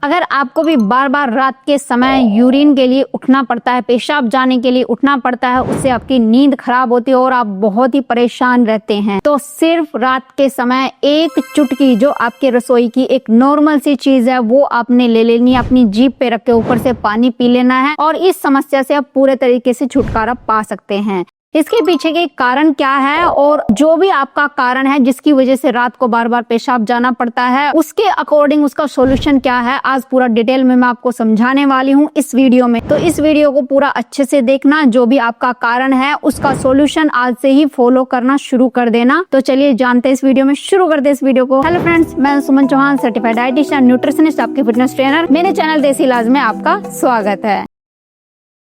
अगर आपको भी बार बार रात के समय यूरिन के लिए उठना पड़ता है, पेशाब जाने के लिए उठना पड़ता है, उससे आपकी नींद खराब होती है और आप बहुत ही परेशान रहते हैं, तो सिर्फ रात के समय एक चुटकी जो आपके रसोई की एक नॉर्मल सी चीज है वो आपने ले लेनी है, अपनी जीभ पे रख के ऊपर से पानी पी लेना है और इस समस्या से आप पूरे तरीके से छुटकारा पा सकते हैं। इसके पीछे के कारण क्या है और जो भी आपका कारण है जिसकी वजह से रात को बार बार पेशाब जाना पड़ता है, उसके अकॉर्डिंग उसका सॉल्यूशन क्या है, आज पूरा डिटेल में मैं आपको समझाने वाली हूँ इस वीडियो में। तो इस वीडियो को पूरा अच्छे से देखना, जो भी आपका कारण है उसका सॉल्यूशन आज से ही फॉलो करना शुरू कर देना। तो चलिए जानते हैं इस वीडियो में, शुरू करते हैं इस वीडियो को। हेलो फ्रेंड्स, मैं सुमन चौहान, सर्टिफाइड डाइटिशियन, न्यूट्रिशनिस्ट, आपकी फिटनेस ट्रेनर। मेरे चैनल देसी इलाज में आपका स्वागत है।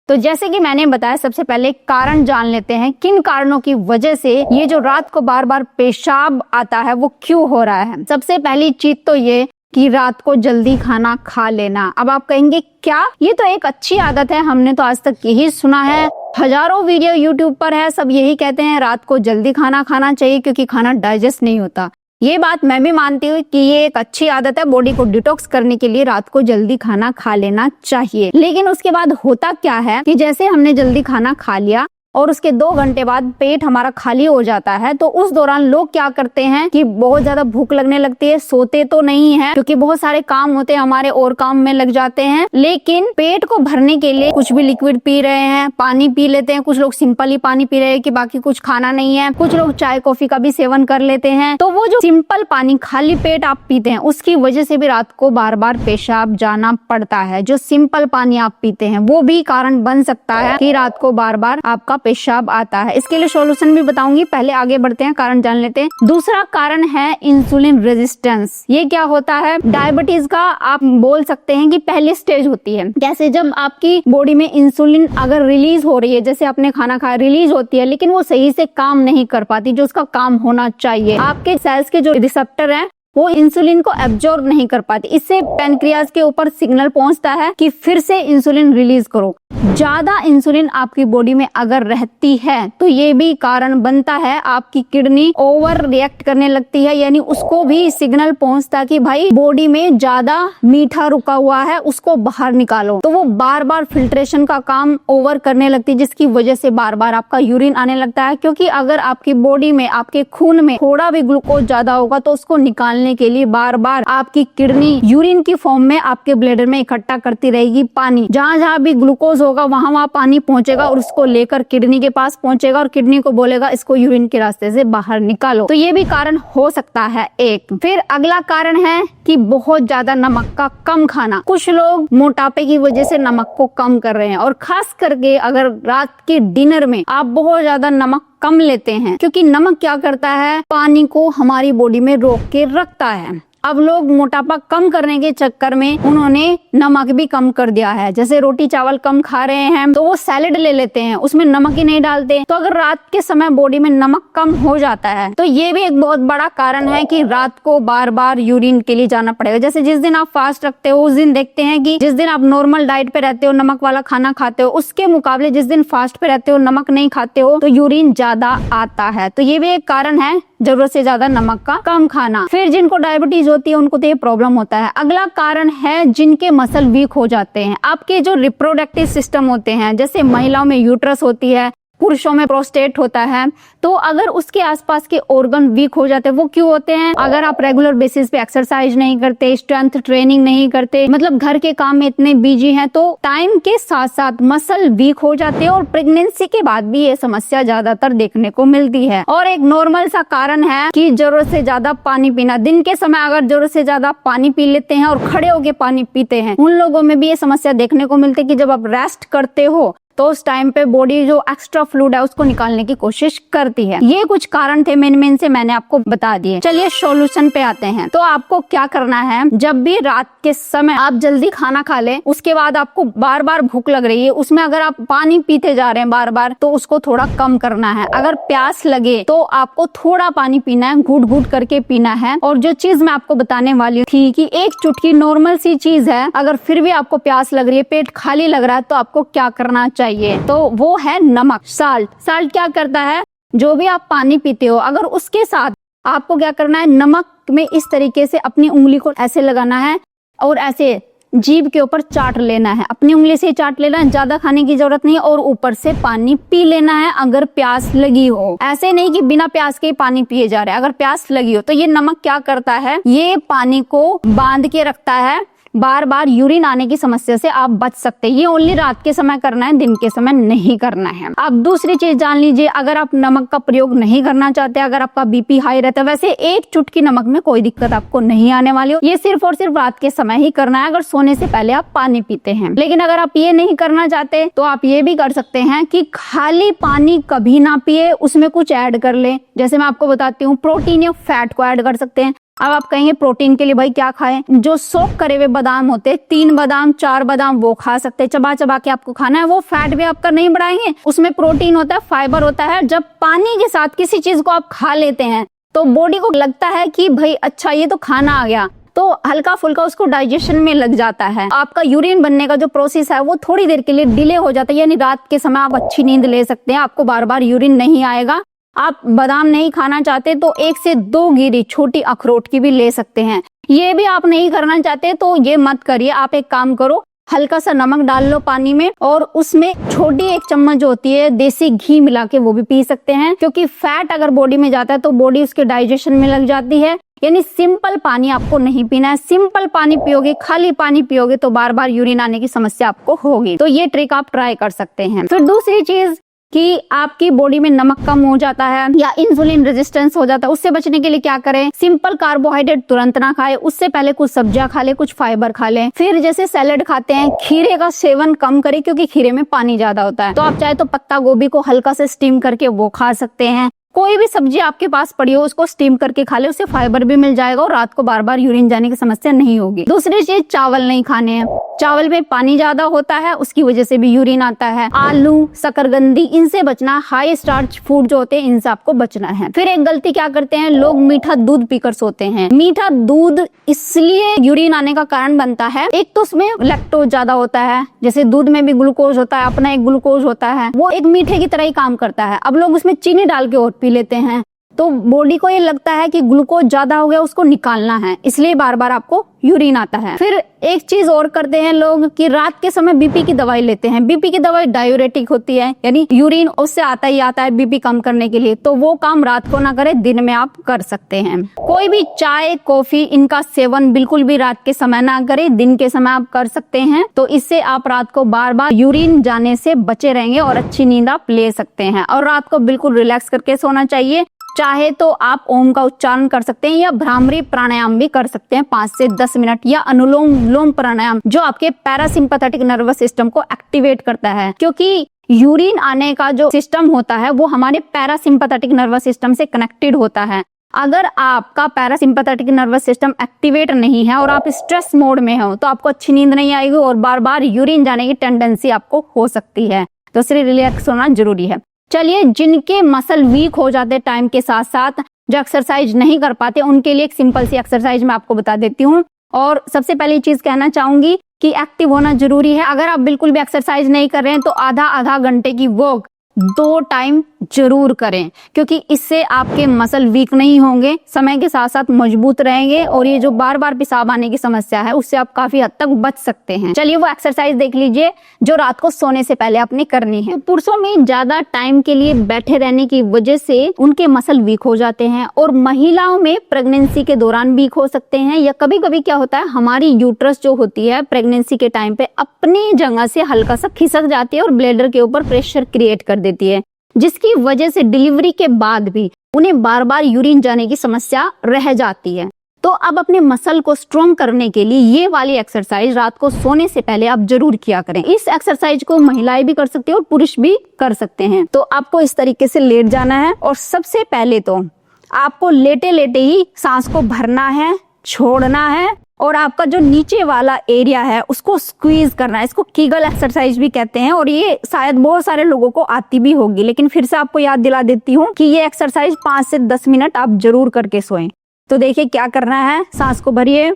तो जैसे कि मैंने बताया, सबसे पहले कारण जान लेते हैं, किन कारणों की वजह से ये जो रात को बार बार पेशाब आता है वो क्यों हो रहा है। सबसे पहली चीज तो ये कि रात को जल्दी खाना खा लेना। अब आप कहेंगे क्या, ये तो एक अच्छी आदत है, हमने तो आज तक यही सुना है, हजारों वीडियो यूट्यूब पर है, सब यही कहते हैं रात को जल्दी खाना खाना चाहिए क्योंकि खाना डाइजेस्ट नहीं होता। ये बात मैं भी मानती हूँ कि ये एक अच्छी आदत है, बॉडी को डिटॉक्स करने के लिए रात को जल्दी खाना खा लेना चाहिए। लेकिन उसके बाद होता क्या है कि जैसे हमने जल्दी खाना खा लिया और उसके 2 घंटे बाद पेट हमारा खाली हो जाता है, तो उस दौरान लोग क्या करते हैं कि बहुत ज्यादा भूख लगने लगती है, सोते तो नहीं है क्योंकि बहुत सारे काम होते हैं हमारे और काम में लग जाते हैं, लेकिन पेट को भरने के लिए कुछ भी लिक्विड पी रहे हैं, पानी पी लेते हैं। कुछ लोग सिंपल ही पानी पी रहे हैं कि बाकी कुछ खाना नहीं है, कुछ लोग चाय कॉफी का भी सेवन कर लेते हैं। तो वो जो सिंपल पानी खाली पेट आप पीते हैं उसकी वजह से भी रात को बार बार पेशाब जाना पड़ता है। जो सिंपल पानी आप पीते हैं वो भी कारण बन सकता है कि रात को बार बार आपका पेशाब आता है। इसके लिए सॉल्यूशन भी बताऊंगी, पहले आगे बढ़ते हैं, कारण जान लेते हैं। दूसरा कारण है इंसुलिन रेजिस्टेंस। ये क्या होता है, डायबिटीज का आप बोल सकते हैं कि पहली स्टेज होती है। जैसे जब आपकी बॉडी में इंसुलिन अगर रिलीज हो रही है, जैसे आपने खाना खाया, रिलीज होती है, लेकिन वो सही से काम नहीं कर पाती जो उसका काम होना चाहिए। आपके सेल्स के जो रिसेप्टर हैं वो इंसुलिन को एब्जॉर्ब नहीं कर पाती, इससे पैनक्रियाज के ऊपर सिग्नल पहुंचता है कि फिर से इंसुलिन रिलीज करो। ज्यादा इंसुलिन आपकी बॉडी में अगर रहती है तो ये भी कारण बनता है, आपकी किडनी ओवर रिएक्ट करने लगती है, यानी उसको भी सिग्नल पहुंचता है कि भाई बॉडी में ज्यादा मीठा रुका हुआ है, उसको बाहर निकालो। तो वो बार बार फिल्ट्रेशन का काम ओवर करने लगती है, जिसकी वजह से बार बार आपका यूरिन आने लगता है। क्योंकि अगर आपकी बॉडी में, आपके खून में थोड़ा भी ग्लूकोज ज्यादा होगा तो उसको निकालने के लिए बार बार आपकी किडनी यूरिन की फॉर्म में आपके ब्लैडर में इकट्ठा करती रहेगी पानी। जहां जहां भी ग्लूकोज होगा वहां वहां पानी पहुंचेगा और उसको लेकर किडनी के पास पहुंचेगा और किडनी को बोलेगा इसको यूरिन के रास्ते से बाहर निकालो। तो ये भी कारण हो सकता है एक। फिर अगला कारण है कि बहुत ज्यादा नमक का कम खाना। कुछ लोग मोटापे की वजह से नमक को कम कर रहे हैं और खास करके अगर रात के डिनर में आप बहुत ज्यादा नमक कम लेते हैं, क्योंकि नमक क्या करता है, पानी को हमारी बॉडी में रोक के रखता है। अब लोग मोटापा कम करने के चक्कर में उन्होंने नमक भी कम कर दिया है। जैसे रोटी चावल कम खा रहे हैं तो वो सैलेड ले लेते हैं, उसमें नमक ही नहीं डालते। तो अगर रात के समय बॉडी में नमक कम हो जाता है तो ये भी एक बहुत बड़ा कारण है कि रात को बार बार यूरिन के लिए जाना पड़ेगा। जैसे जिस दिन आप फास्ट रखते हो उस दिन देखते हैं कि जिस दिन आप नॉर्मल डाइट पे रहते हो, नमक वाला खाना खाते हो, उसके मुकाबले जिस दिन फास्ट पे रहते हो, नमक नहीं खाते हो, तो यूरिन ज्यादा आता है। तो ये भी एक कारण है जरूरत से ज्यादा नमक का कम खाना। फिर जिनको डायबिटीज होती है उनको तो ये प्रॉब्लम होता है। अगला कारण है जिनके मसल वीक हो जाते हैं। आपके जो रिप्रोडक्टिव सिस्टम होते हैं, जैसे महिलाओं में यूट्रस होती है, पुरुषों में प्रोस्टेट होता है, तो अगर उसके आसपास के ऑर्गन वीक हो जाते हैं, वो क्यों होते हैं, अगर आप रेगुलर बेसिस पे एक्सरसाइज नहीं करते, स्ट्रेंथ ट्रेनिंग नहीं करते, मतलब घर के काम में इतने बिजी हैं, तो टाइम के साथ साथ मसल वीक हो जाते हैं और प्रेगनेंसी के बाद भी ये समस्या ज्यादातर देखने को मिलती है। और एक नॉर्मल सा कारण है कि जरूरत से ज्यादा पानी पीना। दिन के समय अगर जरूरत से ज्यादा पानी पी लेते हैं और खड़े होके पानी पीते हैं, उन लोगों में भी ये समस्या देखने को मिलती है कि जब आप रेस्ट करते हो तो उस टाइम पे बॉडी जो एक्स्ट्रा फ्लूइड है उसको निकालने की कोशिश करती है। ये कुछ कारण थे मेन से, मैंने आपको बता दिए। चलिए सॉल्यूशन पे आते हैं। तो आपको क्या करना है, जब भी रात के समय आप जल्दी खाना खा लें, उसके बाद आपको बार बार भूख लग रही है, उसमें अगर आप पानी पीते जा रहे हैं बार बार तो उसको थोड़ा कम करना है। अगर प्यास लगे तो आपको थोड़ा पानी पीना है, घूट घूट करके पीना है। और जो चीज मैं आपको बताने वाली थी कि एक चुटकी नॉर्मल सी चीज है, अगर फिर भी आपको प्यास लग रही है, पेट खाली लग रहा है, तो आपको क्या करना चाहिए, तो वो है नमक। साल्ट क्या करता है, जो भी आप पानी पीते हो अगर उसके साथ आपको क्या करना है, नमक में इस तरीके से अपनी उंगली को ऐसे लगाना है और ऐसे जीभ के ऊपर चाट लेना है, अपनी उंगली से चाट लेना है, ज्यादा खाने की जरूरत नहीं, और ऊपर से पानी पी लेना है अगर प्यास लगी हो। ऐसे नहीं कि बिना प्यास के ही पानी पिए जा रहे हैं, अगर प्यास लगी हो तो ये नमक क्या करता है, ये पानी को बांध के रखता है, बार बार यूरिन आने की समस्या से आप बच सकते हैं। ये ओनली रात के समय करना है, दिन के समय नहीं करना है। अब दूसरी चीज जान लीजिए, अगर आप नमक का प्रयोग नहीं करना चाहते, अगर आपका बीपी हाई रहता है, वैसे एक चुटकी नमक में कोई दिक्कत आपको नहीं आने वाली हो, ये सिर्फ और सिर्फ रात के समय ही करना है, अगर सोने से पहले आप पानी पीते हैं। लेकिन अगर आप ये नहीं करना चाहते तो आप ये भी कर सकते हैं कि खाली पानी कभी ना पिए, उसमें कुछ ऐड कर ले। जैसे मैं आपको बताती हूँ, प्रोटीन या फैट को ऐड कर सकते हैं। अब आप कहेंगे प्रोटीन के लिए भाई क्या खाएं, जो सोक करे हुए बादाम होते हैं, 3 बादाम 4 बादाम वो खा सकते हैं, चबा चबा के आपको खाना है, वो फैट भी आपका नहीं बढ़ाएंगे, उसमें प्रोटीन होता है, फाइबर होता है। जब पानी के साथ किसी चीज को आप खा लेते हैं तो बॉडी को लगता है कि भाई अच्छा ये तो खाना आ गया, तो हल्का फुल्का उसको डाइजेशन में लग जाता है। आपका यूरिन बनने का जो प्रोसेस है वो थोड़ी देर के लिए डिले हो जाता है, यानी रात के समय आप अच्छी नींद ले सकते हैं, आपको बार बार यूरिन नहीं आएगा। आप बादाम नहीं खाना चाहते तो 1 से 2 गिरी छोटी अखरोट की भी ले सकते हैं। ये भी आप नहीं करना चाहते तो ये मत करिए। आप एक काम करो, हल्का सा नमक डाल लो पानी में, और उसमें छोटी 1 चम्मच जो होती है देसी घी मिला के वो भी पी सकते हैं, क्योंकि फैट अगर बॉडी में जाता है तो बॉडी उसके डाइजेशन में लग जाती है। यानी सिंपल पानी आपको नहीं पीना है। सिंपल पानी पियोगे, खाली पानी पियोगे तो बार बार यूरिन आने की समस्या आपको होगी। तो ये ट्रिक आप ट्राई कर सकते हैं। फिर दूसरी चीज कि आपकी बॉडी में नमक कम हो जाता है या इंसुलिन रेजिस्टेंस हो जाता है, उससे बचने के लिए क्या करें, सिंपल कार्बोहाइड्रेट तुरंत ना खाएं, उससे पहले कुछ सब्जियां खा लें, कुछ फाइबर खा लें। फिर जैसे सैलेड खाते हैं, खीरे का सेवन कम करें क्योंकि खीरे में पानी ज्यादा होता है। तो आप चाहे तो पत्ता गोभी को हल्का से स्टीम करके वो खा सकते हैं। कोई भी सब्जी आपके पास पड़ी हो उसको स्टीम करके खा ले, उससे फाइबर भी मिल जाएगा और रात को बार बार यूरिन जाने की समस्या नहीं होगी। दूसरी चीज, चावल नहीं खाने हैं। चावल में पानी ज्यादा होता है, उसकी वजह से भी यूरिन आता है। आलू, शकरकंदी, इनसे बचना। हाई स्टार्च फूड जो होते हैं इनसे आपको बचना है। फिर एक गलती क्या करते हैं लोग, मीठा दूध पीकर सोते हैं। मीठा दूध इसलिए यूरिन आने का कारण बनता है, एक तो उसमें लैक्टोज ज्यादा होता है, जैसे दूध में भी ग्लूकोज होता है, अपना एक ग्लूकोज होता है, वो एक मीठे की तरह ही काम करता है। अब लोग उसमें चीनी डाल के और पी लेते हैं, तो बॉडी को ये लगता है कि ग्लूकोज ज्यादा हो गया, उसको निकालना है, इसलिए बार बार आपको यूरिन आता है। फिर एक चीज और करते हैं लोग कि रात के समय बीपी की दवाई लेते हैं। बीपी की दवाई डायूरेटिक होती है, यानी यूरिन उससे आता ही आता है बीपी कम करने के लिए, तो वो काम रात को ना करें, दिन में आप कर सकते हैं। कोई भी चाय, कॉफी, इनका सेवन बिल्कुल भी रात के समय ना करें, दिन के समय आप कर सकते हैं। तो इससे आप रात को बार बार यूरिन जाने से बचे रहेंगे और अच्छी नींद आप ले सकते हैं। और रात को बिल्कुल रिलैक्स करके सोना चाहिए। चाहे तो आप ओम का उच्चारण कर सकते हैं या भ्रामरी प्राणायाम भी कर सकते हैं 5 से 10 मिनट, या अनुलोम विलोम प्राणायाम जो आपके पैरासिम्पैथेटिक नर्वस सिस्टम को एक्टिवेट करता है, क्योंकि यूरिन आने का जो सिस्टम होता है वो हमारे पैरासिम्पैथेटिक नर्वस सिस्टम से कनेक्टेड होता है। अगर आपका पैरासिम्पैथेटिक नर्वस सिस्टम एक्टिवेट नहीं है और आप स्ट्रेस मोड में हो तो आपको अच्छी नींद नहीं आएगी और बार बार यूरिन जाने की टेंडेंसी आपको हो सकती है। तो इसलिए रिलैक्स होना जरूरी है। चलिए, जिनके मसल वीक हो जाते टाइम के साथ साथ, जो एक्सरसाइज नहीं कर पाते, उनके लिए एक सिंपल सी एक्सरसाइज मैं आपको बता देती हूँ। और सबसे पहली चीज कहना चाहूंगी कि एक्टिव होना जरूरी है। अगर आप बिल्कुल भी एक्सरसाइज नहीं कर रहे हैं तो आधा घंटे की वॉक 2 टाइम जरूर करें, क्योंकि इससे आपके मसल वीक नहीं होंगे, समय के साथ साथ मजबूत रहेंगे, और ये जो बार बार पेशाब आने की समस्या है उससे आप काफी हद तक बच सकते हैं। चलिए वो एक्सरसाइज देख लीजिए जो रात को सोने से पहले आपने करनी है। पुरुषों में ज्यादा टाइम के लिए बैठे रहने की वजह से उनके मसल वीक हो जाते हैं, और महिलाओं में प्रेगनेंसी के दौरान वीक हो सकते हैं, या कभी कभी क्या होता है हमारी यूट्रस जो होती है प्रेगनेंसी के टाइम पे अपनी जगह से हल्का सा खिसक जाती है और ब्लैडर के ऊपर प्रेशर क्रिएट कर देती है, जिसकी वजह से डिलीवरी के बाद भी उन्हें बार बार यूरिन जाने की समस्या रह जाती है। तो अब अपने मसल को स्ट्रॉन्ग करने के लिए ये वाली एक्सरसाइज रात को सोने से पहले आप जरूर किया करें। इस एक्सरसाइज को महिलाएं भी कर सकती है और पुरुष भी कर सकते हैं। तो आपको इस तरीके से लेट जाना है, और सबसे पहले तो आपको लेटे लेटे ही सांस को भरना है, छोड़ना है, और आपका जो नीचे वाला एरिया है उसको स्क्वीज करना है। इसको कीगल एक्सरसाइज भी कहते हैं, और ये शायद बहुत सारे लोगों को आती भी होगी, लेकिन फिर से आपको याद दिला देती हूँ कि ये एक्सरसाइज 5 से 10 मिनट आप जरूर करके सोएं। तो देखिए क्या करना है, सांस को भरिए,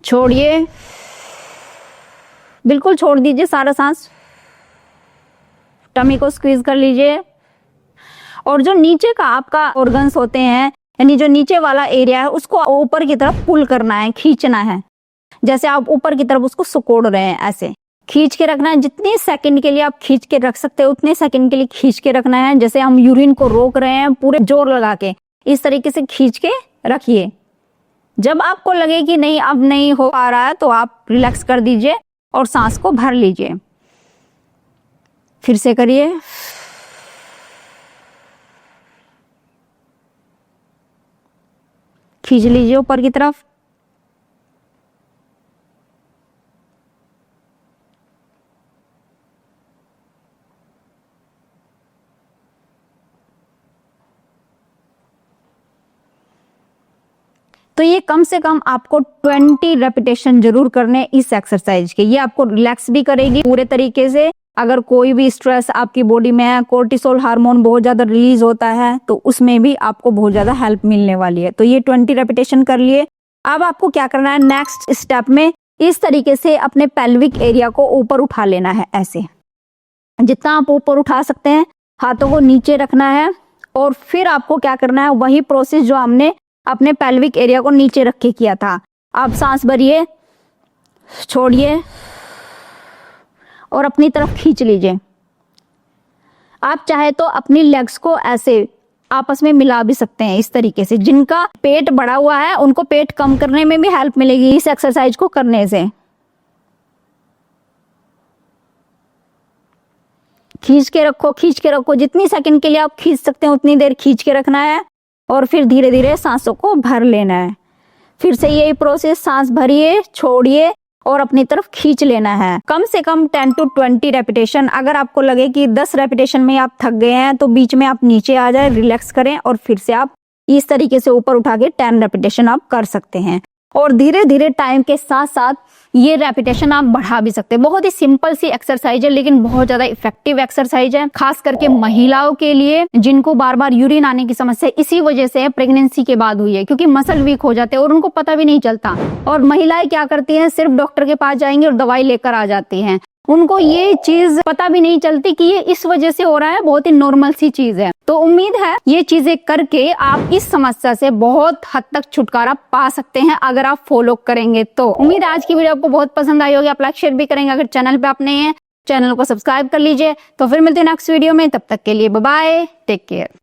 छोड़िए, बिल्कुल छोड़ दीजिए सारा सांस, टमी को स्क्वीज कर लीजिए, और जो नीचे का आपका ऑर्गन्स होते हैं, यानी जो नीचे वाला एरिया है उसको ऊपर की तरफ पुल करना है, खींचना है। जैसे आप ऊपर की तरफ उसको सिकोड़ रहे हैं, ऐसे खींच के रखना है। जितने सेकंड के लिए आप खींच के रख सकते हो उतने सेकंड के लिए खींच के रखना है। जैसे हम यूरिन को रोक रहे हैं पूरे जोर लगा के, इस तरीके से खींच के रखिए। जब आपको लगे कि नहीं अब नहीं हो पा रहा है तो आप रिलैक्स कर दीजिए और सांस को भर लीजिए। फिर से करिए। खींच लीजिए ऊपर की तरफ। तो ये कम से कम आपको 20 रेपिटेशन जरूर करने इस एक्सरसाइज के। ये आपको रिलैक्स भी करेगी पूरे तरीके से। अगर कोई भी स्ट्रेस आपकी बॉडी में है, कोर्टिसोल हार्मोन बहुत ज्यादा रिलीज होता है, तो उसमें भी आपको बहुत ज्यादा हेल्प मिलने वाली है। तो ये 20 रेपिटेशन कर लिए। अब आपको क्या करना है, नेक्स्ट स्टेप में इस तरीके से अपने पेल्विक एरिया को ऊपर उठा लेना है। ऐसे जितना आप ऊपर उठा सकते हैं, हाथों को नीचे रखना है और फिर आपको क्या करना है, वही प्रोसेस जो हमने अपने पेल्विक एरिया को नीचे रख के किया था। आप सांस भरिए, छोड़िए और अपनी तरफ खींच लीजिए। आप चाहे तो अपनी लेग्स को ऐसे आपस में मिला भी सकते हैं इस तरीके से। जिनका पेट बढ़ा हुआ है उनको पेट कम करने में भी हेल्प मिलेगी इस एक्सरसाइज को करने से। खींच के रखो, खींच के रखो। जितनी सेकंड के लिए आप खींच सकते हैं उतनी देर खींच के रखना है और फिर धीरे धीरे सांसों को भर लेना है। फिर से यही प्रोसेस, सांस भरिए, छोड़िए और अपनी तरफ खींच लेना है। कम से कम 10 to 20 रेपिटेशन। अगर आपको लगे कि 10 रेपिटेशन में आप थक गए हैं तो बीच में आप नीचे आ जाए, रिलैक्स करें और फिर से आप इस तरीके से ऊपर उठा के 10 रेपिटेशन आप कर सकते हैं। और धीरे धीरे टाइम के साथ साथ ये रेपिटेशन आप बढ़ा भी सकते हैं। बहुत ही सिंपल सी एक्सरसाइज है लेकिन बहुत ज्यादा इफेक्टिव एक्सरसाइज है, खास करके महिलाओं के लिए जिनको बार बार यूरिन आने की समस्या इसी वजह से प्रेगनेंसी के बाद हुई है, क्योंकि मसल वीक हो जाते हैं और उनको पता भी नहीं चलता। और महिलाएं क्या करती हैं, सिर्फ डॉक्टर के पास जाएंगी और दवाई लेकर आ जाती हैं। उनको ये चीज पता भी नहीं चलती कि ये इस वजह से हो रहा है, बहुत ही नॉर्मल सी चीज है। तो उम्मीद है ये चीजें करके आप इस समस्या से बहुत हद तक छुटकारा पा सकते हैं अगर आप फॉलो करेंगे तो। उम्मीद है आज की वीडियो आपको बहुत पसंद आई होगी। आप लाइक शेयर भी करेंगे। अगर चैनल पे आप नए हैं, चैनल को सब्सक्राइब कर लीजिए। तो फिर मिलते हैं नेक्स्ट वीडियो में, तब तक के लिए बाय बाय, टेक केयर।